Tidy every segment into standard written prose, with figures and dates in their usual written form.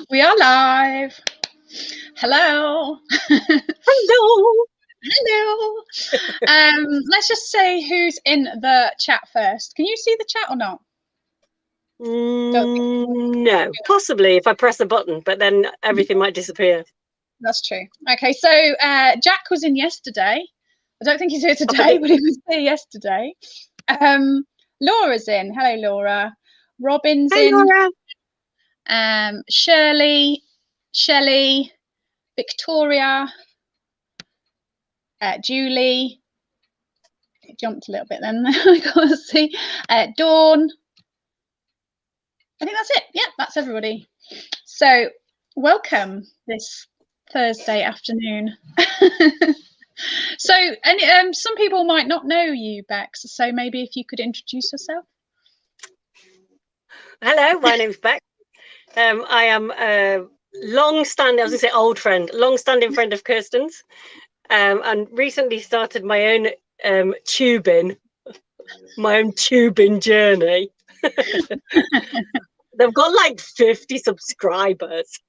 We are live. Hello. Hello. Hello. Let's just say who's in the chat first. Can you see the chat or not? No, possibly if I press a button, but then everything might disappear. That's true. Okay, so Jack was in yesterday. I don't think he's here today, but he was here yesterday. Laura's in. Hello, Laura. Robin's Hey, in. Laura. Shirley, Shelley, Victoria, Julie. It jumped a little bit then. I can't see. Dawn. I think that's it. Yeah, that's everybody. So welcome this Thursday afternoon. So, and some people might not know you, Bex. So maybe if you could introduce yourself. Hello, my name's Bex. I am a long-standing, I was going to say old friend, long-standing friend of Kirsten's, and recently started my own tubing journey. They've got like 50 subscribers.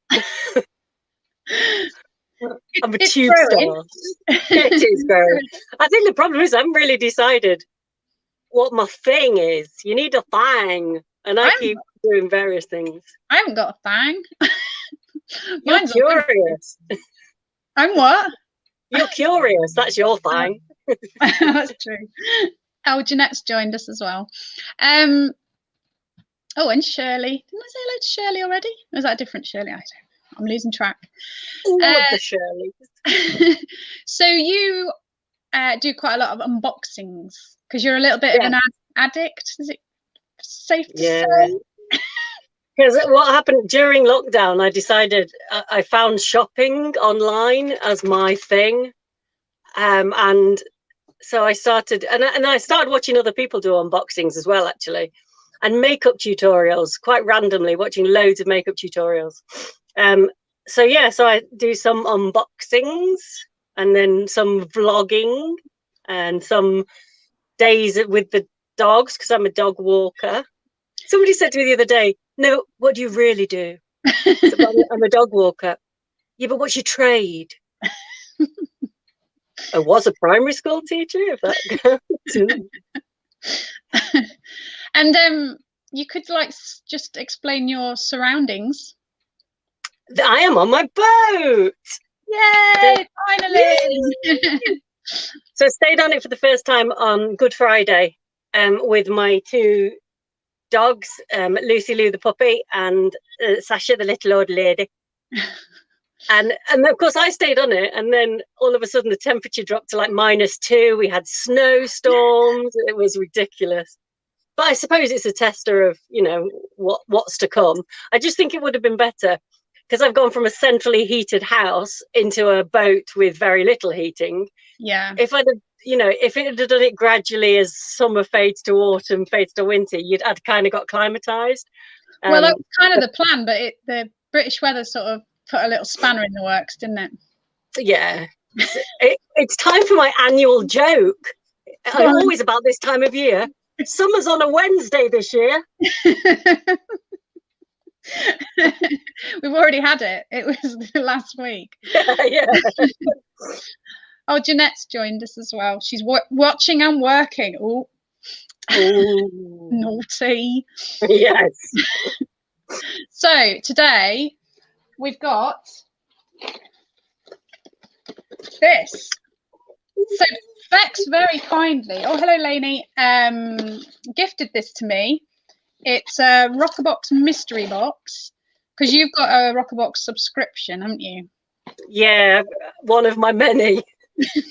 I'm a tube star. It is growing. I think the problem is I haven't really decided what my thing is. You need a thing, and I keep doing various things. I haven't got a thing. You're curious. I'm what? You're curious. That's your thing. That's true. Oh, Jeanette's joined us as well. Oh, and Shirley. Didn't I say hello to Shirley already? Or is that a different Shirley? I'm losing track. All of the Shirleys. So you do quite a lot of unboxings because you're a little bit of an addict. Is it safe to say? Because what happened during lockdown, I decided I found shopping online as my thing, and so I started, and I started watching other people do unboxings as well, actually, and makeup tutorials, quite randomly, watching loads of makeup tutorials. So I do some unboxings and then some vlogging and some days with the dogs because I'm a dog walker. Somebody said to me the other day, "No, what do you really do?" I'm a dog walker. Yeah, but what's your trade? I was a primary school teacher, if that goes. And you could just explain your surroundings. I am on my boat. Yay! Finally. Yay! So I stayed on it for the first time on Good Friday, with my two dogs, Lucy Lou the puppy and Sasha the little old lady. And of course I stayed on it, and then all of a sudden the temperature dropped to like -2. We had snowstorms. It was ridiculous. But I suppose it's a tester of, what's to come. I just think it would have been better because I've gone from a centrally heated house into a boat with very little heating. Yeah. If I'd have, if it had done it gradually as summer fades to autumn, fades to winter, I'd kind of got climatized. Well, that was kind of the plan, but the British weather sort of put a little spanner in the works, didn't it? Yeah. It's time for my annual joke. I'm always about this time of year. Summer's on a Wednesday this year. We've already had it. It was last week. Yeah. Oh, Jeanette's joined us as well. She's watching and working. Oh, naughty. Yes. So today we've got this. So Bex very kindly, oh hello Lainey, gifted this to me. It's a Roccabox Mystery Box because you've got a Roccabox subscription, haven't you? Yeah, one of my many.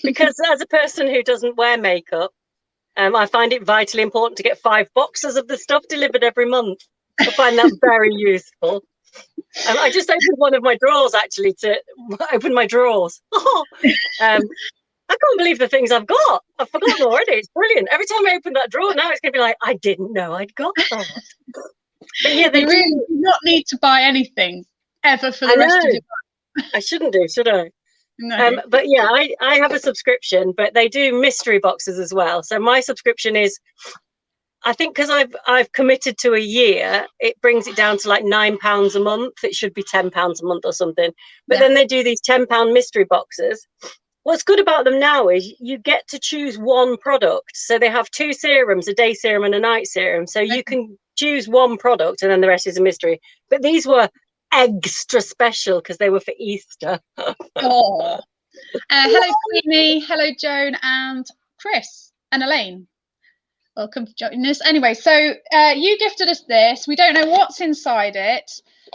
Because as a person who doesn't wear makeup, I find it vitally important to get 5 boxes of the stuff delivered every month. I find that very useful. I just opened one of my drawers actually to open my drawers. I can't believe the things I've got. I've forgotten already. It's brilliant. Every time I open that drawer now, it's going to be like, I didn't know I'd got that. But yeah, they really do not need to buy anything ever for the rest of your life. I shouldn't do, should I? No. But yeah, I have a subscription, but they do mystery boxes as well. So my subscription is, I think because I've committed to a year, it brings it down to like £9 a month. It should be £10 a month or something. But then they do these £10 mystery boxes. What's good about them now is you get to choose one product. So they have 2 serums, a day serum and a night serum. So you can choose one product and then the rest is a mystery. But these were extra special because they were for Easter. Oh. Hello, Queenie. Hello, Joan and Chris and Elaine. Welcome for joining us. Anyway, so you gifted us this. We don't know what's inside it.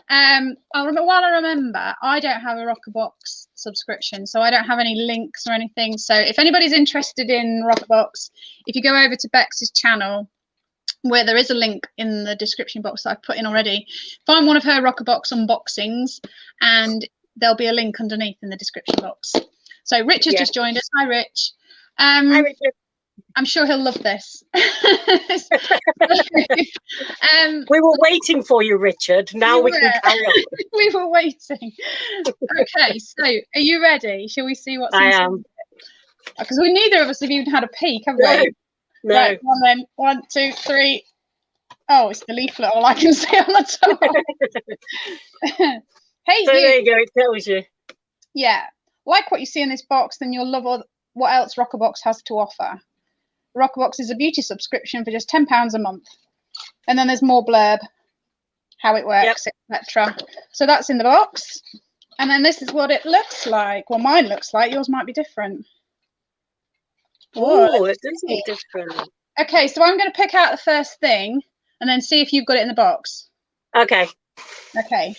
While I remember, I don't have a Roccabox subscription, so I don't have any links or anything. So if anybody's interested in Roccabox, if you go over to Bex's channel, where there is a link in the description box that I've put in already, find one of her Roccabox unboxings, and there'll be a link underneath in the description box. So Rich has just joined us. Hi, Rich. Hi, Richard. I'm sure he'll love this. We were waiting for you, Richard. Now we can carry on. We were waiting. Okay, so are you ready? Shall we see what's inside? I am. Because we neither of us have even had a peek, have we? No. Right, one then. 1, 2, 3. Oh, it's the leaflet, all I can see on the top. Hey, so there you go, it tells you. Yeah. Like what you see in this box, then you'll love what else Roccabox has to offer. Roccabox is a beauty subscription for just £10 a month. And then there's more blurb, how it works, etc. So that's in the box. And then this is what it looks like. Well, mine looks like. Yours might be different. Oh, it does look different. Okay, so I'm going to pick out the first thing and then see if you've got it in the box. Okay. Okay.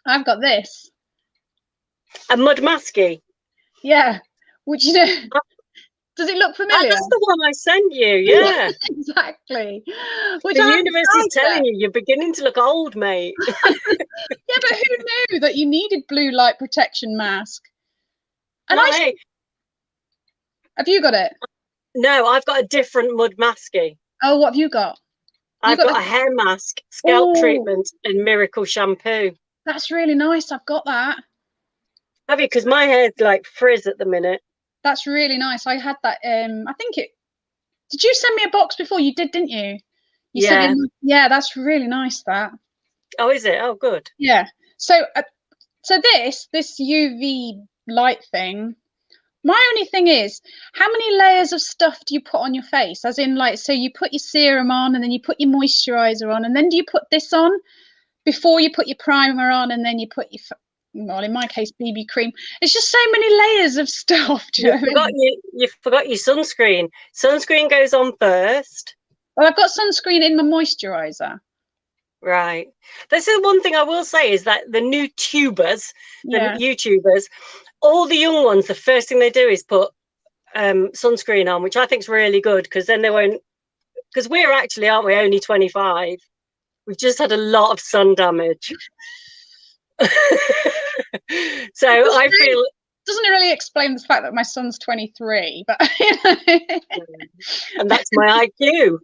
I've got this. A mud masky. Yeah. Which, you know, does it look familiar? That's the one I sent you, yeah. Exactly. Which the universe is telling you, you're beginning to look old, mate. Yeah, but who knew that you needed blue light protection mask? And well, have you got it? No, I've got a different mud masky. Oh, what have you got? I've got a hair mask, scalp treatment, and miracle shampoo. That's really nice. I've got that. Have you? Because my hair's like frizz at the minute. That's really nice. I had that. I think it. Did you send me a box before? You did, didn't you? Yeah, that's really nice. That. Oh, is it? Oh, good. Yeah. So this UV light thing. My only thing is, how many layers of stuff do you put on your face? As in, like, so you put your serum on, and then you put your moisturizer on, and then do you put this on before you put your primer on, and then you put your, well, in my case, BB cream. It's just so many layers of stuff. You forgot your sunscreen. Sunscreen goes on first. Well, I've got sunscreen in my moisturizer. Right. This is one thing I will say is that the new tubers, the YouTubers, all the young ones, the first thing they do is put sunscreen on, which I think is really good because then they won't. Because we're actually, aren't we, only 25? We've just had a lot of sun damage. So I feel doesn't really explain the fact that my son's 23, but and that's my IQ.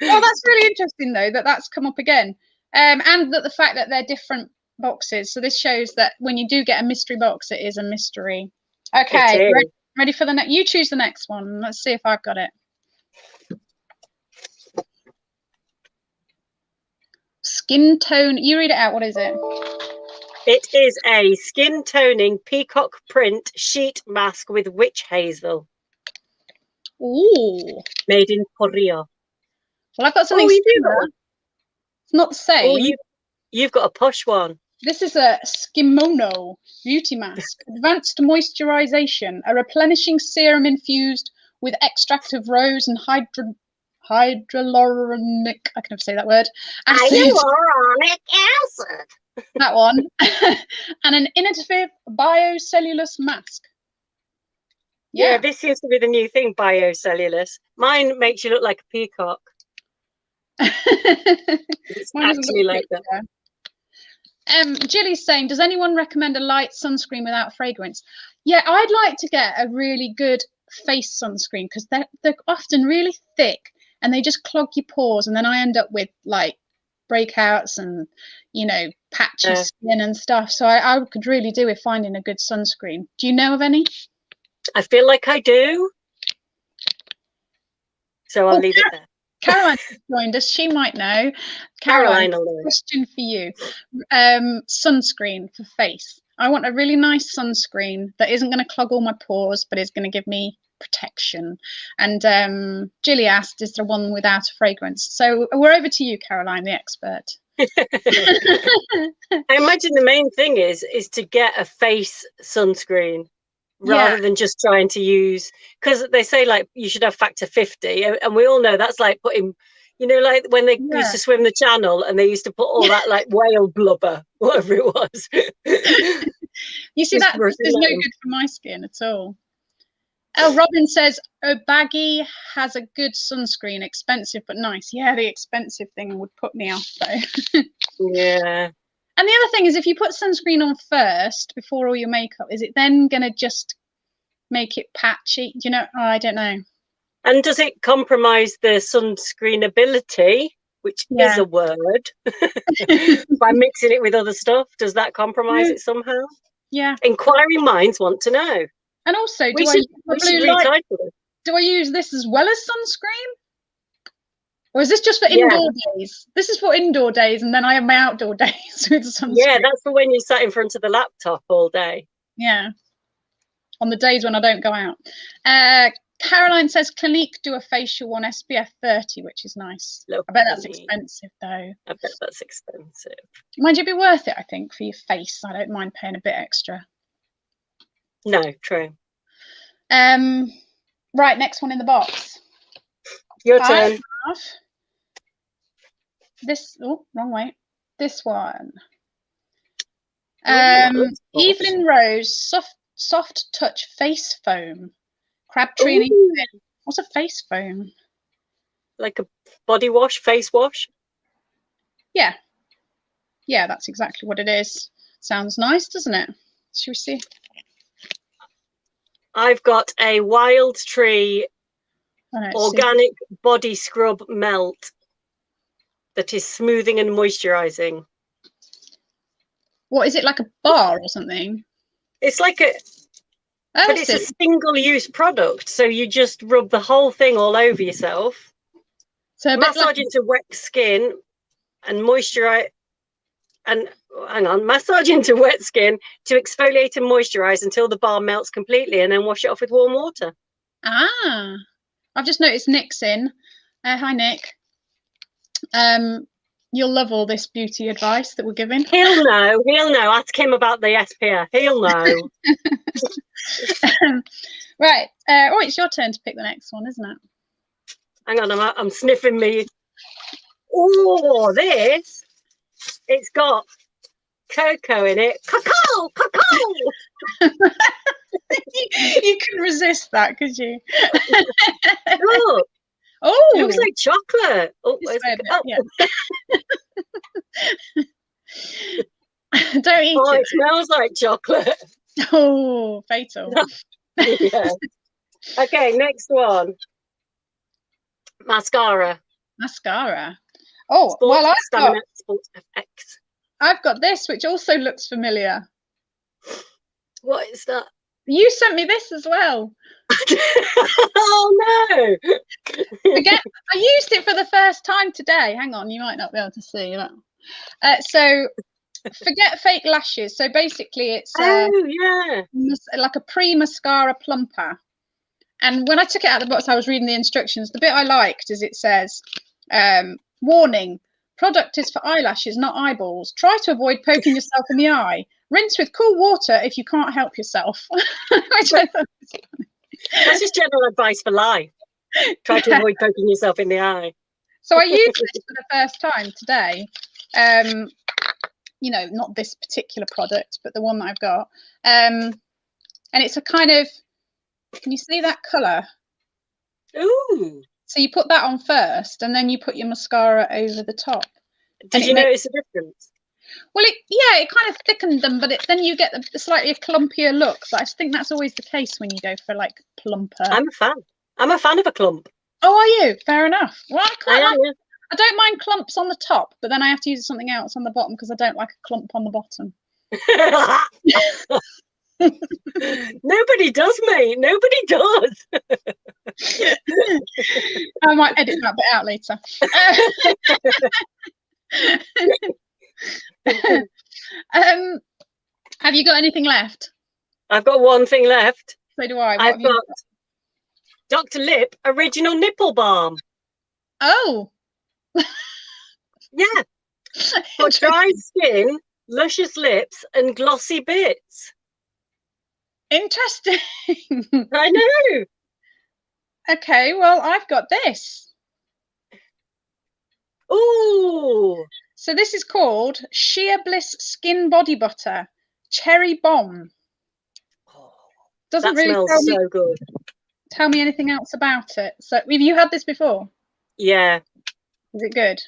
Well, that's really interesting though that-that's come up again, and that the fact that they're different boxes. So this shows that when you do get a mystery box, it is a mystery. Okay, ready for the next? You choose the next one. Let's see if I've got it. Skin tone. You read it out. What is it? It is a skin toning peacock print sheet mask with witch hazel. Ooh. Made in Korea. Well, I've got something similar. It's not the same. Oh, you've got a posh one. This is a Skimono beauty mask. Advanced moisturization. A replenishing serum infused with extract of rose and hyaluronic, I can never say that word. Hyaluronic acid. That one. And an innovative biocellulose mask. Yeah, this seems to be the new thing, biocellulose. Mine makes you look like a peacock. It's actually like that. Jilly's saying, does anyone recommend a light sunscreen without fragrance? Yeah, I'd like to get a really good face sunscreen because they're often really thick and they just clog your pores, and then I end up with like breakouts and, you know, patchy skin and stuff. So I could really do with finding a good sunscreen. Do you know of any? I feel like I do. So I'll leave it there. Caroline joined us. She might know. Caroline, question for you. Sunscreen for face. I want a really nice sunscreen that isn't going to clog all my pores, but is going to give me protection. And Julie asked, is there one without a fragrance? So we're over to you, Caroline, the expert. I imagine the main thing is to get a face sunscreen rather than just trying to use, because they say like you should have factor 50, and we all know that's like putting, you know, like when they used to swim the channel and they used to put all that like whale blubber, whatever it was. You see, that is no good for my skin at all. Oh, Robin says, oh, Baggy has a good sunscreen, expensive but nice. Yeah, the expensive thing would put me off though. Yeah. And the other thing is, if you put sunscreen on first before all your makeup, is it then going to just make it patchy? Do you know? Oh, I don't know. And does it compromise the sunscreen ability, which is a word, by mixing it with other stuff? Does that compromise it somehow? Yeah. Inquiring minds want to know. And also, do I use this as well as sunscreen? Or is this just for indoor days? This is for indoor days, and then I have my outdoor days with sunscreen. Yeah, that's for when you sat in front of the laptop all day. Yeah. On the days when I don't go out. Caroline says Clinique do a facial one SPF 30, which is nice. I bet that's expensive though. I bet that's expensive. Mind you, it'd be worth it, I think, for your face. I don't mind paying a bit extra. No, true. Right, next one in the box. Your turn. This, oh, wrong way. This one. Evelyn Rose soft touch face foam. Crabtree. What's a face foam? Like a body wash, face wash? Yeah. Yeah, that's exactly what it is. Sounds nice, doesn't it? Should we see? I've got a Wild Tree organic body scrub melt that is smoothing and moisturizing. What is it, like a bar or something? It's like a, but it's a single-use product, so you just rub the whole thing all over yourself. So massage into wet skin and moisturize, and massage into wet skin to exfoliate and moisturize until the bar melts completely, and then wash it off with warm water. Ah, I've just noticed Nick's in. Hi, Nick. You'll love all this beauty advice that we're giving. He'll know. Ask him about the SPF. He'll know. Right. Oh, it's your turn to pick the next one, isn't it? Hang on, I'm sniffing me. Oh, this. It's got cocoa in it. Cacao! You couldn't resist that, could you? Look. Oh, it looks like chocolate. Oh, yeah. Don't eat it. It smells like chocolate. Oh, fatal. Yeah. Okay, next one. Mascara. Oh, Sports FX. I've got this, which also looks familiar. What is that? You sent me this as well. Oh no! I used it for the first time today. Hang on, you might not be able to see that. So forget fake lashes. So basically, it's like a pre-mascara plumper. And when I took it out of the box, I was reading the instructions. The bit I liked is it says, warning, product is for eyelashes, not eyeballs. Try to avoid poking yourself in the eye. Rinse with cool water if you can't help yourself. Which I thought was funny. That's just general advice for life. Try to avoid poking yourself in the eye. So I used this for the first time today. You know, not this particular product, but the one that I've got. And it's a kind of, can you see that colour? Ooh. So you put that on first, and then you put your mascara over the top. Did you notice a difference? Well, it kind of thickened them, but then you get the slightly clumpier look. But I think that's always the case when you go for like plumper. I'm a fan of a clump. Oh, are you? Fair enough. Well, I don't mind clumps on the top, but then I have to use something else on the bottom because I don't like a clump on the bottom. Nobody does, mate. Nobody does. I might edit that bit out later. Have you got anything left? I've got one thing left. So do I. I've got Dr. Lip Original Nipple Balm. Oh. Yeah. For dry skin, luscious lips, and glossy bits. Interesting. I know. Okay, well, I've got this. Ooh. So this is called Sheer Bliss Skin Body Butter Cherry Bomb. Doesn't That really smells so good. Tell me anything else about it. So have you had this before? Yeah. Is it good?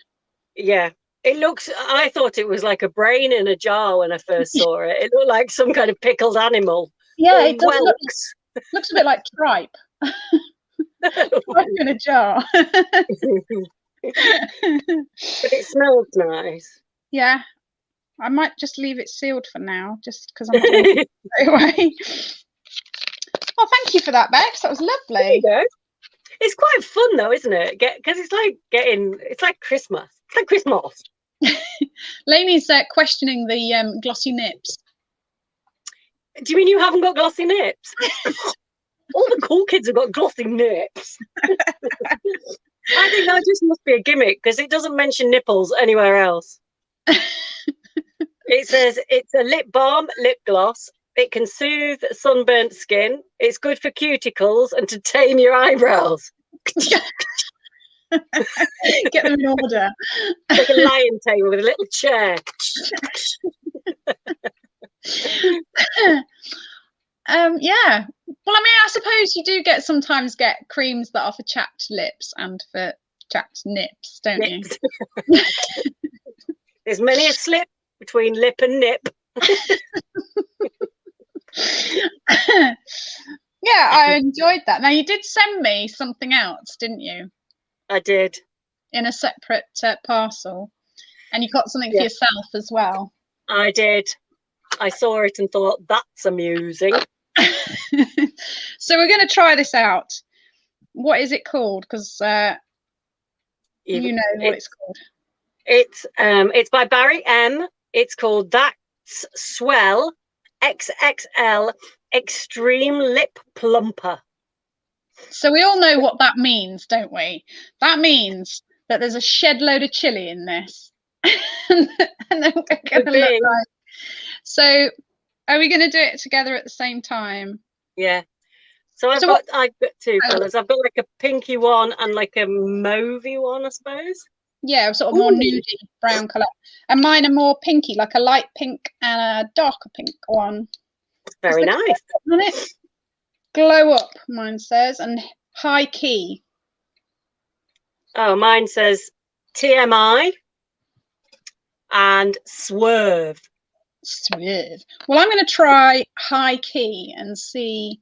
Yeah. It looks, I thought it was like a brain in a jar when I first saw it. It looked like some kind of pickled animal. Yeah, it does looks a bit like tripe. Tripe in a jar. But it smells nice. Yeah. I might just leave it sealed for now, just because I'm not going to give it straight away. Oh, thank you for that, Bex. That was lovely. It's quite fun though, isn't it? Because it's like Christmas. It's like Christmas. Lainey's questioning the glossy nips. Do you mean you haven't got glossy nips? All the cool kids have got glossy nips. I think that just must be a gimmick because it doesn't mention nipples anywhere else. It says it's a lip balm, lip gloss. It can soothe sunburnt skin. It's good for cuticles and to tame your eyebrows. Get them in order. Like a lion tamer with a little chair. Yeah. Well, I mean, I suppose you do sometimes get creams that are for chapped lips and for chapped nips, don't you? There's many a slip between lip and nip. Yeah, I enjoyed that. Now, you did send me something else, didn't you? I did. In a separate parcel. And you got something for yourself as well. I did. I saw it and thought, that's amusing. So we're going to try this out. What is it called? Because you know what it's called. It's by Barry M. It's called That's Swell XXL Extreme Lip Plumper. So we all know what that means, don't we? That means that there's a shed load of chili in this. And then we're going to look like. So are we going to do it together at the same time? Yeah. So I've got two colours. I've got like a pinky one and like a mauvey one, I suppose. Yeah, sort of more nudie brown colour. And mine are more pinky, like a light pink and a darker pink one. Very nice. On it. Glow up, mine says, and high key. Oh, mine says TMI and swerve. Swerve. Well, I'm going to try high key and see.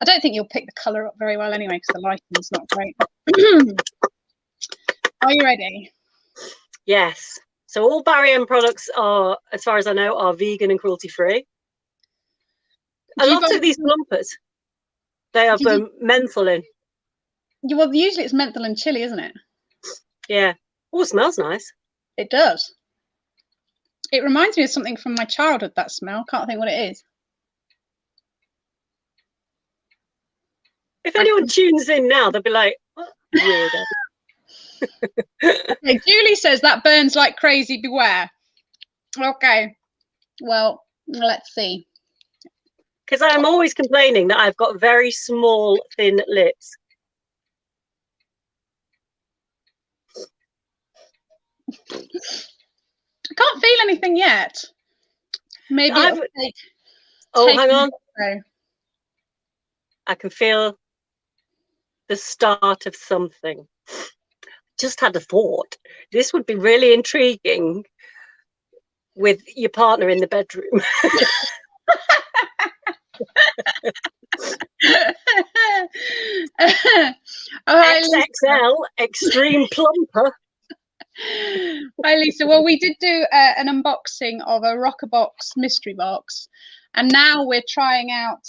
I don't think you'll pick the colour up very well anyway because the lighting's not great. Are you ready? Yes. So all Barry M products are, as far as I know, are vegan and cruelty free. A lot of these plumpers, they have menthol in. Well, usually it's menthol and chili, isn't it? Yeah. Oh, it smells nice. It does. It reminds me of something from my childhood, that smell. Can't think what it is. If anyone tunes in now, they'll be like, what? Weird. Okay, Julie says that burns like crazy, beware. Okay. Well, let's see. Because I'm always complaining that I've got very small, thin lips. I can't feel anything yet. Maybe it'll take. Hang on. I can feel the start of something. Just had a thought. This would be really intriguing with your partner in the bedroom. XXL Extreme Plumper. Hi Lisa. Well, we did do an unboxing of a Roccabox Mystery Box, And now we're trying out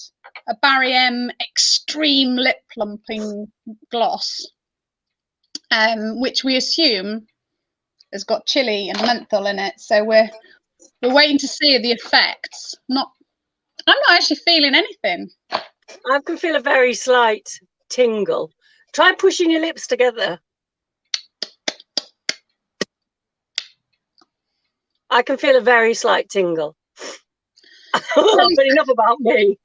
a Barry M Extreme Lip Plumping Gloss, which we assume has got chili and menthol in it. So we're waiting to see the effects. I'm not actually feeling anything. I can feel a very slight tingle. Try pushing your lips together. I can feel a very slight tingle. But enough about me.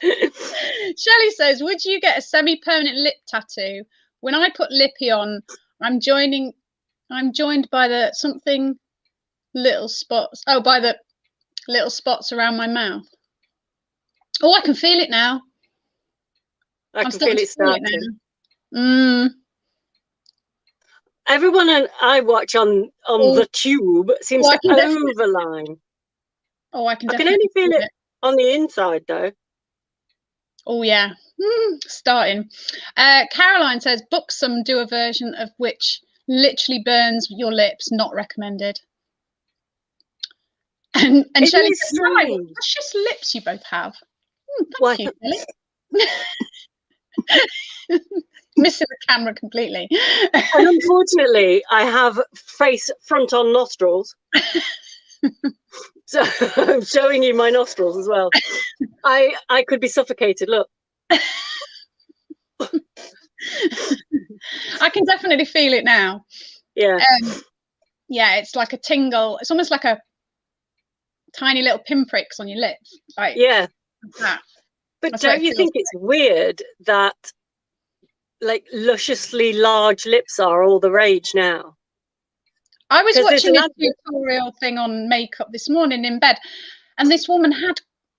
Shelley says, would you get a semi-permanent lip tattoo? When I put lippy on, I'm joined by the something little spots. Oh, by the little spots around my mouth. Oh, I can feel it now. I can feel it starting. Everyone I watch on the tube seems to overline. Oh, I can only feel it on the inside though. Oh yeah, starting. Caroline says, Buxom do a version of which literally burns your lips, not recommended. And Shelley says, right, precious lips you both have. Thank you, Shelley. Missing the camera completely. And unfortunately, I have face front on nostrils. So I'm showing you my nostrils as well. I could be suffocated. Look. I can definitely feel it now. Yeah. Yeah, it's like a tingle. It's almost like a tiny little pinpricks on your lips. Like, yeah. Like that. But that's don't you think it's weird that like lusciously large lips are all the rage now? I was watching a tutorial thing on makeup this morning in bed, and this woman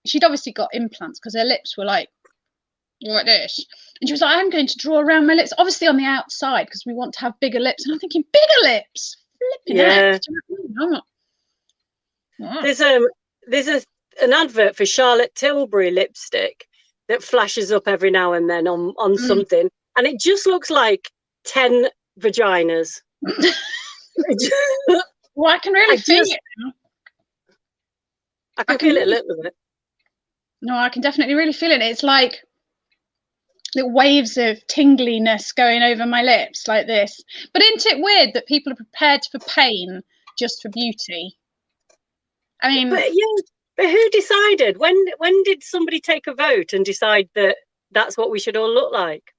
she'd obviously got implants because her lips were like this, and she was like, I'm going to draw around my lips, obviously on the outside because we want to have bigger lips. And I'm thinking, bigger lips? Flipping heck. There's an advert for Charlotte Tilbury lipstick that flashes up every now and then on something, and it just looks like 10 vaginas. Well, I can really feel it now. I can feel it a little bit. No, I can definitely really feel it. It's like the waves of tingliness going over my lips like this. But isn't it weird that people are prepared for pain just for beauty? I mean, but who decided? When did somebody take a vote and decide that that's what we should all look like?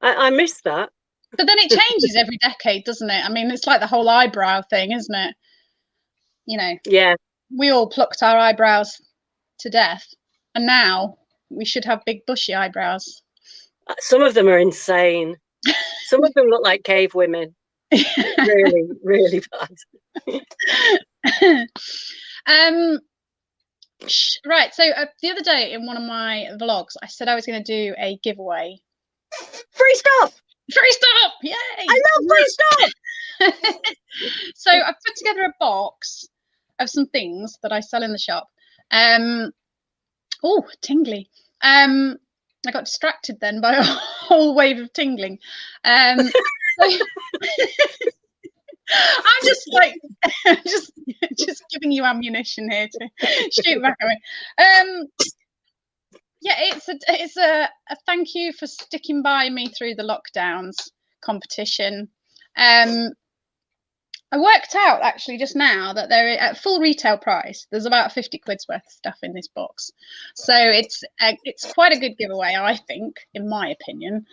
I missed that. But then it changes every decade, doesn't it? I mean, it's like the whole eyebrow thing, isn't it? You know. Yeah. We all plucked our eyebrows to death, and now we should have big bushy eyebrows. Some of them are insane. Some of them look like cave women. Really, really bad. Right, so the other day in one of my vlogs, I said I was going to do a giveaway. Free stuff! Free stuff! Yay! I love free stuff! So I put together a box of some things that I sell in the shop. Oh, tingly. I got distracted then by a whole wave of tingling. I'm just like just giving you ammunition here to shoot back at me. Yeah, it's a thank you for sticking by me through the lockdowns competition. I worked out actually just now that they're at full retail price. There's about 50 quid's worth of stuff in this box, so it's quite a good giveaway, I think, in my opinion.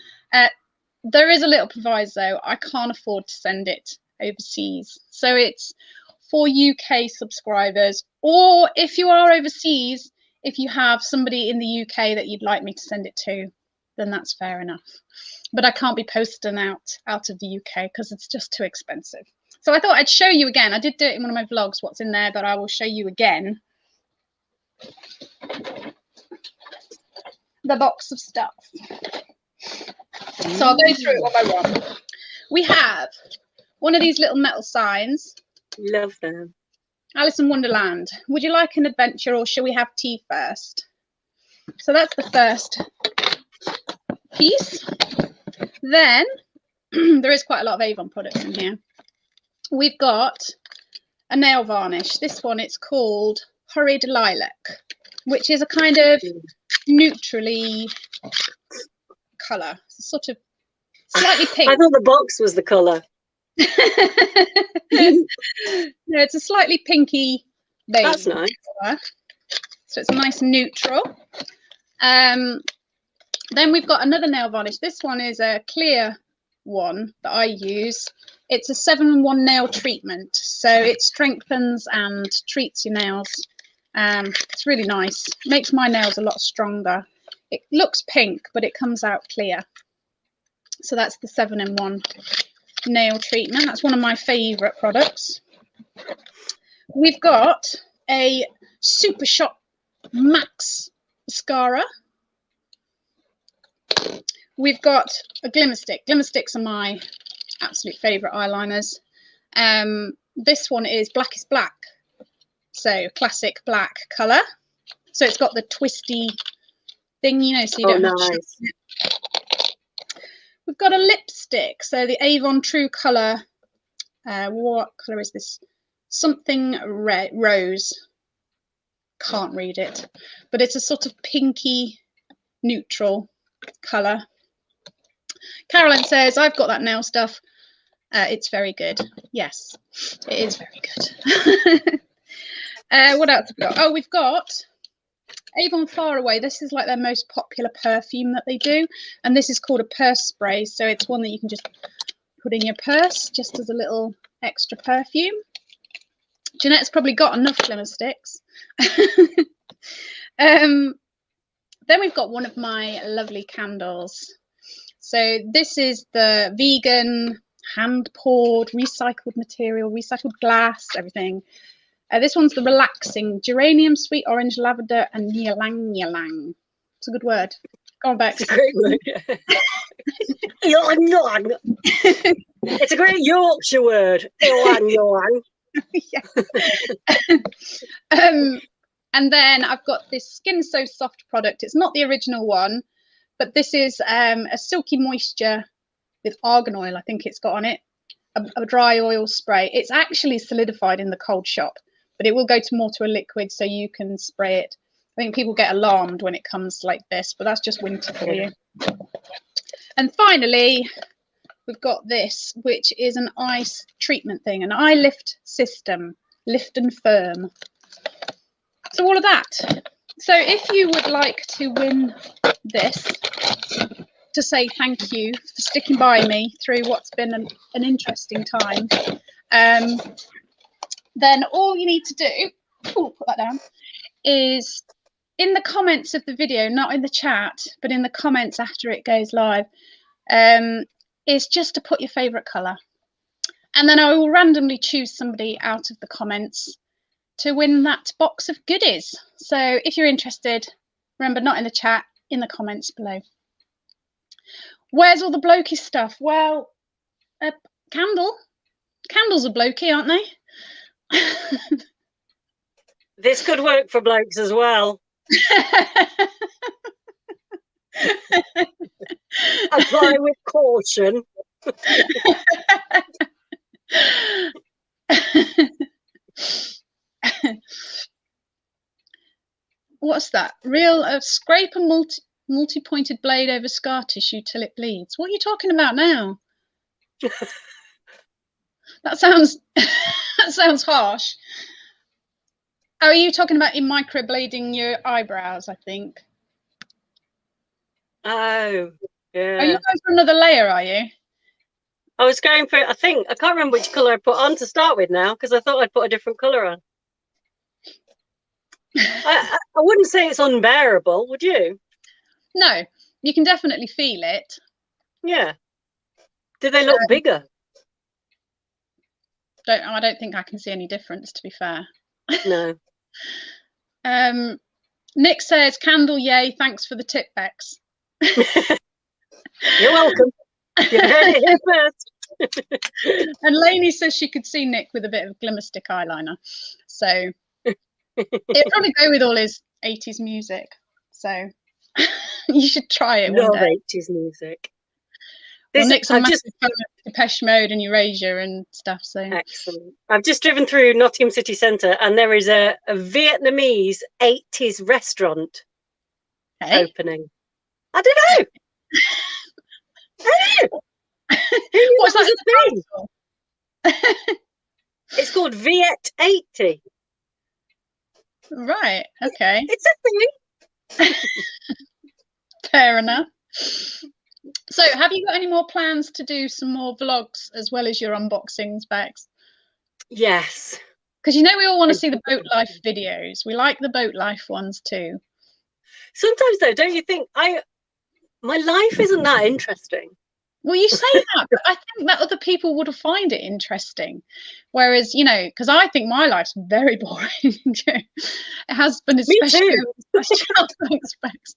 There is a little proviso: I can't afford to send it overseas, so it's for UK subscribers, or if you are overseas, if you have somebody in the UK that you'd like me to send it to, then that's fair enough. But I can't be posting out of the UK because it's just too expensive. So I thought I'd show you again. I did do it in one of my vlogs, what's in there, but I will show you again. The box of stuff. So I'll go through it one by one. We have one of these little metal signs. Love them. Alice in Wonderland. Would you like an adventure or shall we have tea first? So that's the first piece. Then there is quite a lot of Avon products in here. We've got a nail varnish. This one, it's called Horrid Lilac, which is a kind of neutrally colour, sort of slightly pink. I thought the box was the colour. No, it's a slightly pinky beige. That's nice. Colour. So it's a nice neutral. Then we've got another nail varnish. This one is a clear one that I use. It's a 7-in-1 nail treatment, so it strengthens and treats your nails. It's really nice. Makes my nails a lot stronger. It looks pink, but it comes out clear. So that's the 7-in-1 nail treatment. That's one of my favourite products. We've got a Super Shop Max mascara. We've got a glimmer stick. Glimmer sticks are my absolute favourite eyeliners. This one is Black is Black, so classic black colour. So it's got the twisty thing, you know, so you don't have to. We've got a lipstick, so the Avon True Colour. What colour is this? Something red, rose. Can't read it, but it's a sort of pinky neutral colour. Carolyn says, I've got that nail stuff. It's very good. Yes, it is very good. What else have we got? Oh, we've got Avon Far Away. This is like their most popular perfume that they do. And this is called a purse spray. So it's one that you can just put in your purse just as a little extra perfume. Jeanette's probably got enough glimmer sticks. Then we've got one of my lovely candles. So this is the vegan, hand-poured, recycled material, recycled glass, everything. This one's the relaxing geranium, sweet orange, lavender, and ylang ylang. It's a good word. Go on back. It's a great word. Ylang ylang. It's a great Yorkshire word. Ylang ylang. And then I've got this Skin So Soft product. It's not the original one, but this is a silky moisture with argan oil, I think it's got on it, a dry oil spray. It's actually solidified in the cold shop, but it will go more to a liquid, so you can spray it. I think people get alarmed when it comes like this, but that's just winter for you. And finally, we've got this, which is an ice treatment thing, an eye lift system, lift and firm. So all of that. So if you would like to win this, to say thank you for sticking by me through what's been an interesting time, then all you need to do, put that down, is in the comments of the video, not in the chat, but in the comments after it goes live, is just to put your favourite colour. And then I will randomly choose somebody out of the comments to win that box of goodies. So if you're interested, remember, not in the chat, in the comments below. Where's all the blokey stuff? Well, a candle. Candles are blokey, aren't they? This could work for blokes as well. Apply with caution. What's that? Scrape a multi-pointed blade over scar tissue till it bleeds. What are you talking about now? That sounds that sounds harsh. Oh, are you talking about microblading your eyebrows, I think? Oh, yeah. Are you going for another layer, are you? I was going for, I can't remember which colour I put on to start with now, because I thought I'd put a different colour on. I wouldn't say it's unbearable, would you? No, you can definitely feel it. Yeah. Do they look bigger? I don't think I can see any difference, to be fair. No. Nick says, candle, yay, thanks for the tip, Bex. You're welcome. You heard it here first. And Lainey says she could see Nick with a bit of glimmer stick eyeliner. So it'd probably go with all his 80s music. So you should try it one day. 80s music. Nick's a massive fan of Depeche Mode and Eurasia and stuff. So excellent. I've just driven through Nottingham city centre, and there is a Vietnamese 80s restaurant opening. I don't know. What's that? It's called Viet 80. Right. Okay. It's a thing. Fair enough. So, have you got any more plans to do some more vlogs as well as your unboxings, Bex? Yes. Because you know we all want to see the boat life videos. We like the boat life ones too. Sometimes though, don't you think my life isn't that interesting? Well, you say that, but I think that other people would find it interesting. Whereas, you know, because I think my life's very boring. It has been, especially. Me too. Thanks, Bex.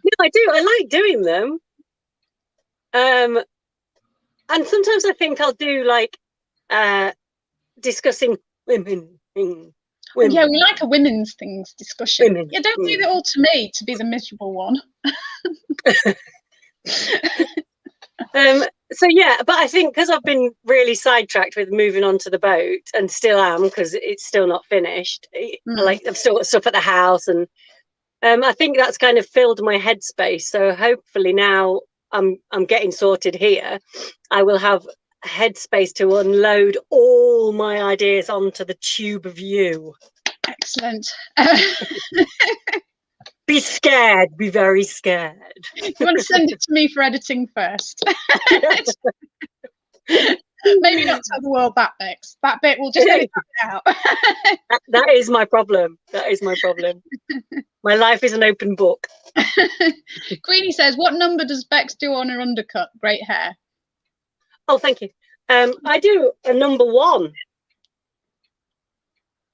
No, I do. I like doing them. And sometimes I think I'll do like discussing women. Yeah, we like a women's things discussion. Yeah, don't leave it all to me to be the miserable one. So yeah, but I think because I've been really sidetracked with moving on to the boat, and still am because it's still not finished. Like I've still got stuff at the house, and I think that's kind of filled my headspace. So hopefully now I'm getting sorted here, I will have headspace to unload all my ideas onto the tube of you. Excellent. Be scared. Be very scared. You want to send it to me for editing first? Maybe not tell the world that, Bex. That bit will just edit it out. That is my problem. That is my problem. My life is an open book. Queenie says, what number does Bex do on her undercut? Great hair. Oh, thank you. I do a number 1.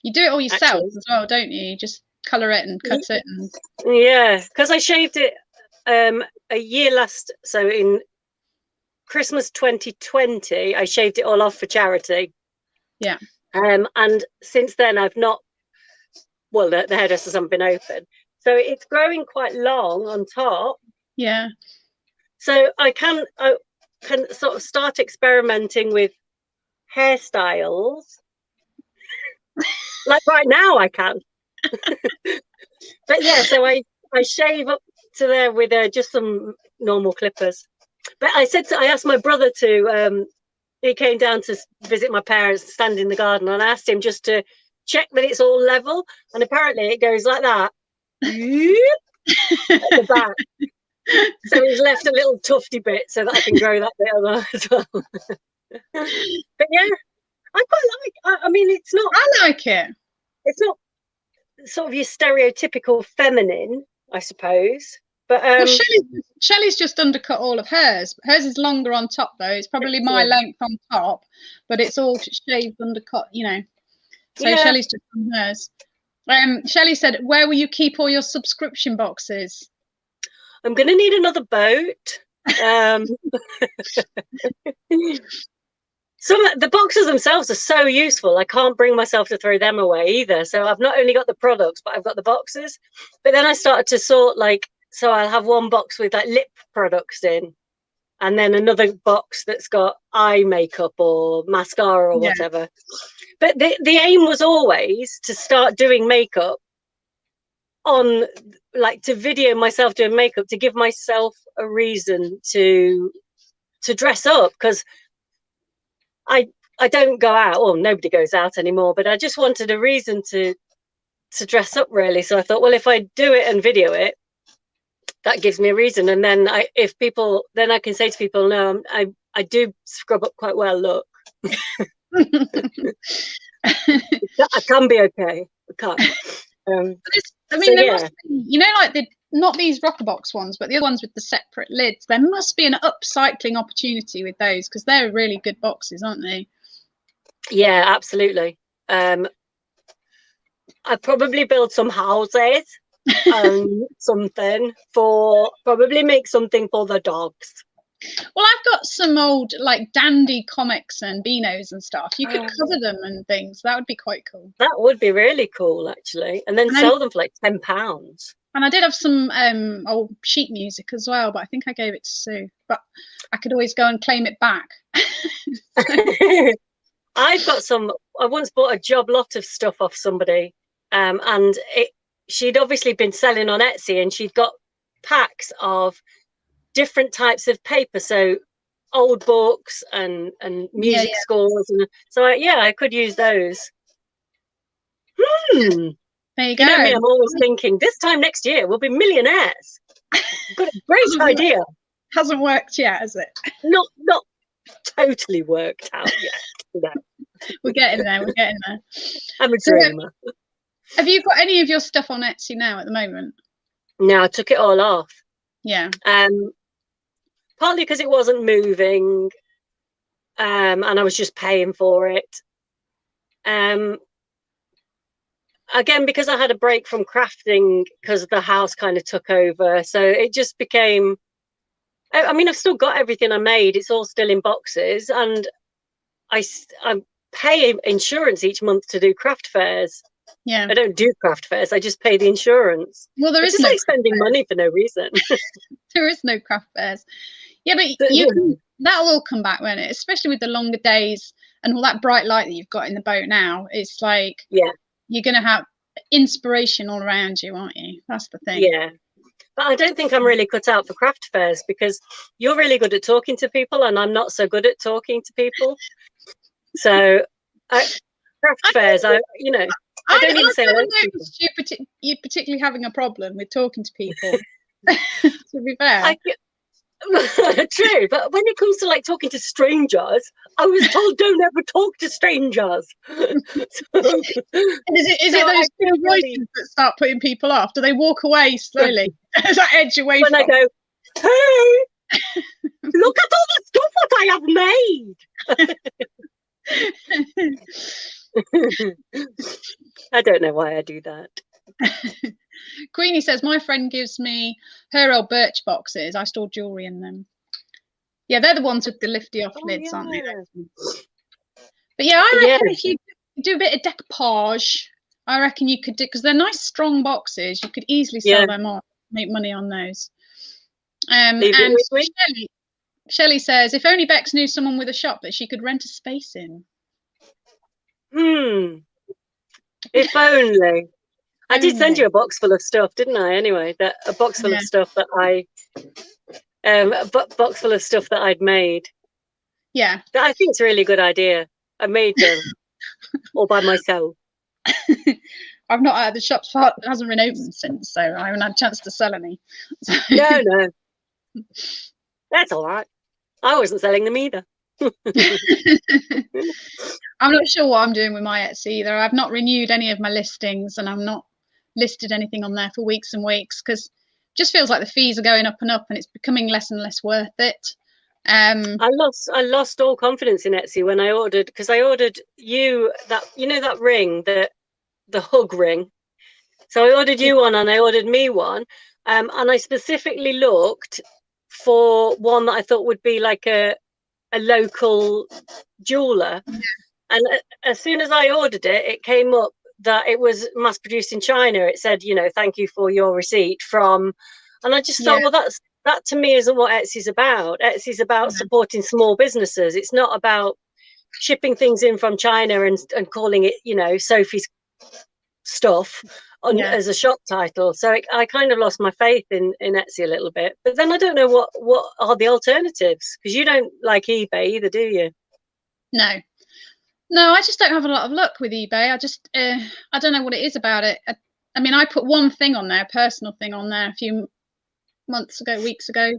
You do it all yourself as well, don't you? You just colour it and cut it. And... Yeah, because I shaved it a year last, so in Christmas 2020, I shaved it all off for charity. Yeah. And since then, I've not, well, the hairdressers haven't been open. So it's growing quite long on top. Yeah. So I can sort of start experimenting with hairstyles. Like right now I can. But yeah, so I shave up to there with just some normal clippers. But I asked my brother to he came down to visit my parents, stand in the garden, and I asked him just to check that it's all level, and apparently it goes like that at the back. So he's left a little tufty bit so that I can grow that bit on as well. But yeah, I quite like. I mean, it's not. I like it. It's not sort of your stereotypical feminine, I suppose. But well, Shelley's just undercut all of hers. Hers is longer on top though. It's probably my length on top, but it's all shaved undercut, you know. So yeah. Shelley's just done hers. Shelley said, "Where will you keep all your subscription boxes?" I'm going to need another boat. The boxes themselves are so useful. I can't bring myself to throw them away either. So I've not only got the products, but I've got the boxes. But then I started to sort so I'll have one box with like lip products in, and then another box that's got eye makeup or mascara or whatever. But the aim was always to start doing makeup on, like, to video myself doing makeup, to give myself a reason to dress up, because I don't go out, or nobody goes out anymore, but I just wanted a reason to dress up, really. So I thought, well, if I do it and video it, that gives me a reason. And then I can say to people, no, I do scrub up quite well, look. I can be okay. I can't. I mean, there must be, you know, like not these Roccabox ones, but the other ones with the separate lids. There must be an upcycling opportunity with those, because they're really good boxes, aren't they? Yeah, absolutely. I'd probably build some houses and probably make something for the dogs. Well, I've got some old like dandy comics and beanos and stuff. You could cover them and things. That would be quite cool. That would be really cool, actually. And then sell them for like £10. And I did have some old sheet music as well, but I think I gave it to Sue. But I could always go and claim it back. I've got some. I once bought a job lot of stuff off somebody, and she'd obviously been selling on Etsy, and she'd got packs of different types of paper, so old books and music scores, and so I could use those. There you go. You know me, I'm always thinking this time next year we'll be millionaires. Got a great idea. Hasn't worked yet, has it? Not totally worked out yet. No. We're getting there. We're getting there. I'm a dreamer. Have you got any of your stuff on Etsy now at the moment? No, I took it all off. Yeah. Partly because it wasn't moving, and I was just paying for it. Again, because I had a break from crafting because the house kind of took over, so it just became. I mean, I've still got everything I made. It's all still in boxes, and I pay insurance each month to do craft fairs. Yeah. I don't do craft fairs. I just pay the insurance. Well, there is no like spending money for no reason. There is no craft fairs. Yeah, but that'll all come back, won't it? Especially with the longer days and all that bright light that you've got in the boat now. It's like you're going to have inspiration all around you, aren't you? That's the thing. Yeah. But I don't think I'm really cut out for craft fairs because you're really good at talking to people and I'm not so good at talking to people. So craft fairs, I don't even say you're particularly having a problem with talking to people. To be fair. True, but when it comes to like talking to strangers, I was told don't ever talk to strangers. Is it those two voices that start putting people off? Do they walk away slowly? Does that edge away when I go, hey, look at all the stuff that I have made. I don't know why I do that. Queenie says my friend gives me her old birch boxes. I store jewelry in them. Yeah, they're the ones with the lifty off lids, aren't they? But yeah, I reckon if you do a bit of decoupage, I reckon you could do, because they're nice strong boxes, you could easily sell them on, make money on those. And Shelley says if only Bex knew someone with a shop that she could rent a space in. If only. I did send you a box full of stuff, didn't I? Anyway, a box full of stuff that box full of stuff that I'd made. Yeah, that I think it's a really good idea. I made them all by myself. I've not had the shop hasn't been open since, so I haven't had a chance to sell any. So. No, that's all right. I wasn't selling them either. I'm not sure what I'm doing with my Etsy either. I've not renewed any of my listings, and I'm not listed anything on there for weeks and weeks because it just feels like the fees are going up and up and it's becoming less and less worth it. I lost all confidence in Etsy when I ordered, because I ordered that ring, the hug ring. So I ordered you one and I ordered me one, and I specifically looked for one that I thought would be like a local jeweler, and as soon as I ordered it, it came up that it was mass produced in China. It said, thank you for your receipt from, and I just thought, well, that to me isn't what Etsy's about. Etsy's about supporting small businesses. It's not about shipping things in from China and calling it, Sophie's stuff as a shop title. So I kind of lost my faith in Etsy a little bit. But then I don't know what are the alternatives, because you don't like eBay either, do you? No, I just don't have a lot of luck with eBay. I just, I don't know what it is about it. I mean, I put one thing on there, a personal thing on there a few weeks ago,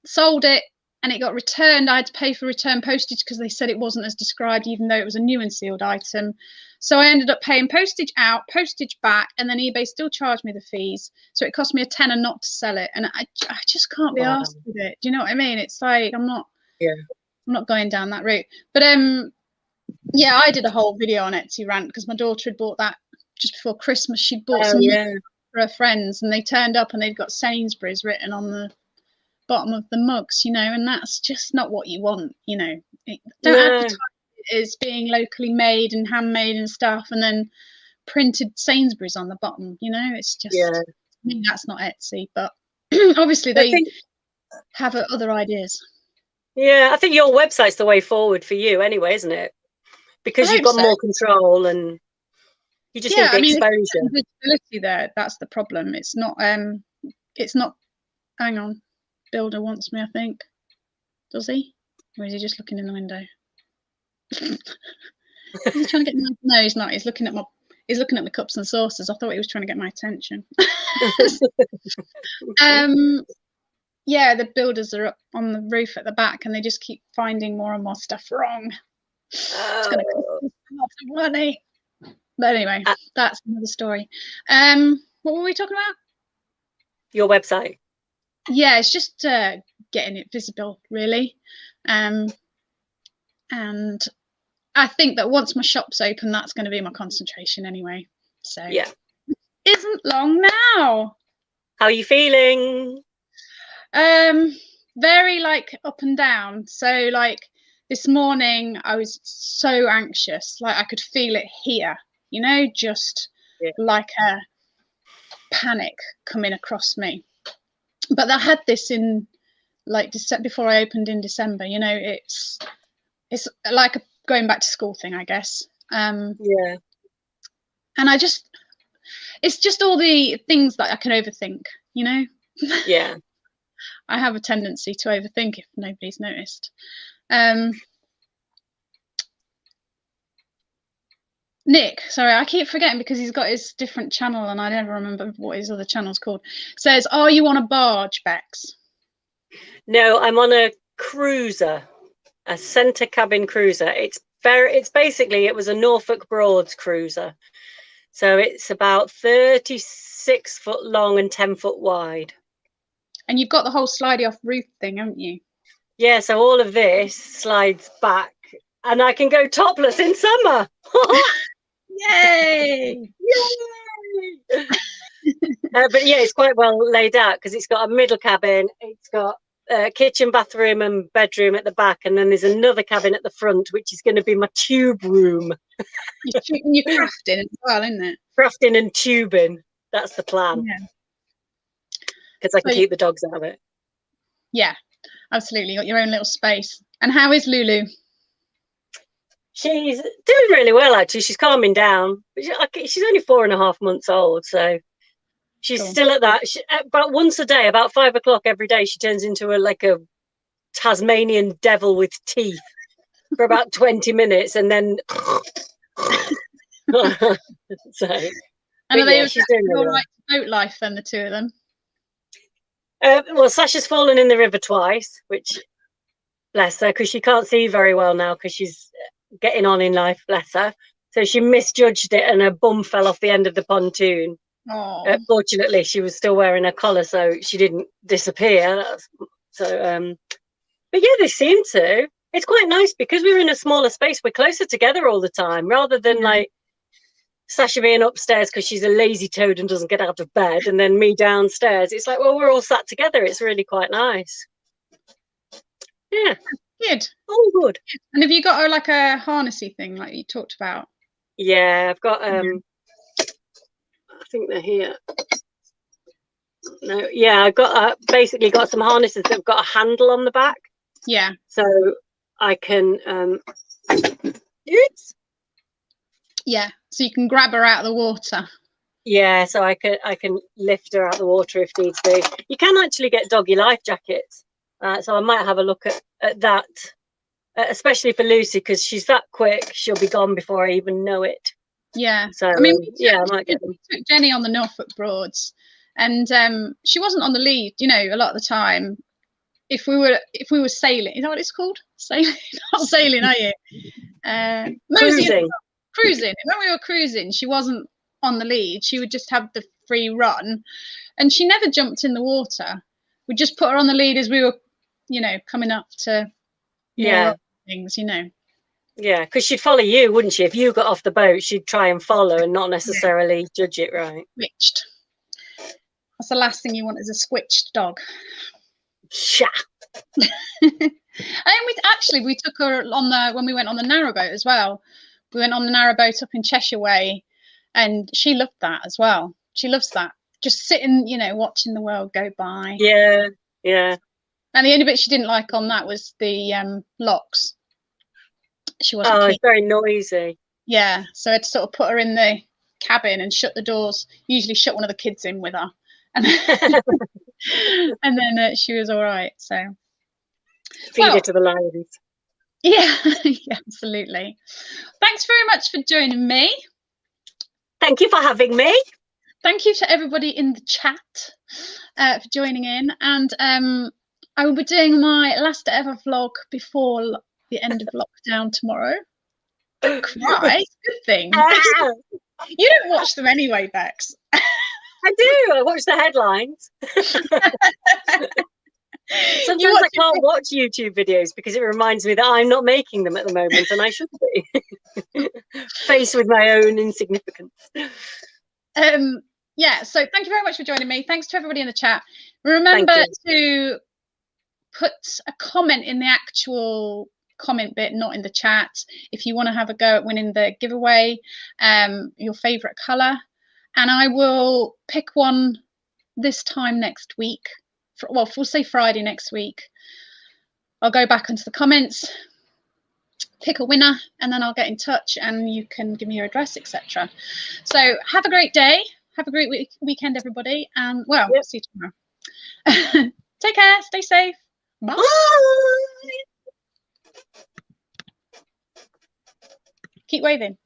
sold it and it got returned. I had to pay for return postage because they said it wasn't as described, even though it was a new and sealed item. So I ended up paying postage out, postage back, and then eBay still charged me the fees. So it cost me £10 not to sell it. And I just can't be arsed with it. Do you know what I mean? It's like, I'm not going down that route. But yeah, I did a whole video on Etsy rant because my daughter had bought that just before Christmas. She'd bought some for her friends, and they turned up and they'd got Sainsbury's written on the bottom of the mugs, you know, and that's just not what you want, you know. Don't advertise it as being locally made and handmade and stuff, and then printed Sainsbury's on the bottom, you know. It's just, I mean, that's not Etsy, but obviously they have other ideas. Yeah, I think your website's the way forward for you anyway, isn't it? Because you've got more control and you just need the exposure. Visibility there, that's the problem. It's not hang on. Builder wants me, I think. Does he? Or is he just looking in the window? Is he trying to get my... No, he's not. He's looking at the cups and saucers. I thought he was trying to get my attention. Yeah, the builders are up on the roof at the back and they just keep finding more and more stuff wrong. It's going to cost us lots of money. But anyway, that's another story. What were we talking about? Your website. Yeah, it's just getting it visible, really. And I think that once my shop's open, that's going to be my concentration anyway. So yeah, isn't long now. How are you feeling? Very like up and down. So like this morning I was so anxious, like I could feel it here, you know, just like a panic coming across me. But I had this in like before I opened in December, you know. It's like a going back to school thing, I guess. And it's just all the things that I can overthink, you know. Yeah. I have a tendency to overthink if nobody's noticed. Nick, sorry, I keep forgetting because he's got his different channel and I never remember what his other channel's called. Says, are you on a barge, Bex? No, I'm on a cruiser, a centre cabin cruiser. It's basically, it was a Norfolk Broads cruiser. So it's about 36 foot long and 10 foot wide. And you've got the whole slidey off roof thing, haven't you? Yeah, so all of this slides back and I can go topless in summer. Yay! Yay! But yeah, it's quite well laid out because it's got a middle cabin, it's got a kitchen, bathroom and bedroom at the back, and then there's another cabin at the front which is going to be my tube room. You're crafting as well, isn't it? Crafting and tubing, that's the plan. Yeah, because I can keep the dogs out of it. Yeah, absolutely. You got your own little space. And how is Lulu? She's doing really well, actually. She's calming down. She's only 4.5 months old, so she's still at that. About once a day, about 5 o'clock every day, she turns into a Tasmanian devil with teeth for about 20 minutes, and then. And are they all right to boat life then, the two of them? Well, Sasha's fallen in the river twice, which, bless her, because she can't see very well now because she's getting on in life, bless her. So she misjudged it and her bum fell off the end of the pontoon. Fortunately, she was still wearing her collar, so she didn't disappear. But yeah, they seem to. It's quite nice because we're in a smaller space. We're closer together all the time rather than like Sasha being upstairs because she's a lazy toad and doesn't get out of bed, and then me downstairs. It's like, well, we're all sat together. It's really quite nice. Yeah. Good. All good. And have you got a harnessy thing like you talked about? Yeah, I've got I think they're here. No, yeah, I've got basically got some harnesses that have got a handle on the back. Yeah. So I can oops. Yeah, so you can grab her out of the water. Yeah, so I can lift her out of the water if needs be. You can actually get doggy life jackets, so I might have a look at that, especially for Lucy because she's that quick. She'll be gone before I even know it. Yeah. So I mean, I might get them. We took Jenny on the Norfolk Broads, and she wasn't on the lead. You know, a lot of the time, if we were sailing, is that what it's called? Sailing, not sailing, are you? Cruising. When we were cruising, she wasn't on the lead. She would just have the free run, and she never jumped in the water. We just put her on the lead as we were, coming up to more things, Yeah, because she'd follow you, wouldn't she? If you got off the boat, she'd try and follow and not necessarily judge it right. Squitched. That's the last thing you want is a squitched dog. Sha. And we took her on when we went on the narrowboat as well. We went on the narrowboat up in Cheshire Way, and she loved that as well. She loves that, just sitting, you know, watching the world go by. Yeah, yeah. And the only bit she didn't like on that was the locks. She wasn't keen. It's very noisy. Yeah, so I had to sort of put her in the cabin and shut the doors. Usually shut one of the kids in with her, and and then she was all right. So feed it to the lions. Yeah, yeah, absolutely. Thanks very much for joining me. Thank you for having me. Thank you to everybody in the chat for joining in. And I will be doing my last ever vlog before the end of lockdown tomorrow. Don't cry. Good thing. You don't watch them anyway, Bex. I do. I watch the headlines. Sometimes I can't watch YouTube videos because it reminds me that I'm not making them at the moment, and I should be. Faced with my own insignificance. Yeah, so thank you very much for joining me. Thanks to everybody in the chat. Remember to put a comment in the actual comment bit, not in the chat, if you want to have a go at winning the giveaway, your favorite color, and I will pick one this time next week. Well, we'll say Friday next week. I'll go back into the comments, pick a winner, and then I'll get in touch and you can give me your address, etc. So have a great day. Have a great weekend, everybody. And well, see you tomorrow. Take care. Stay safe. Bye. Bye. Keep waving.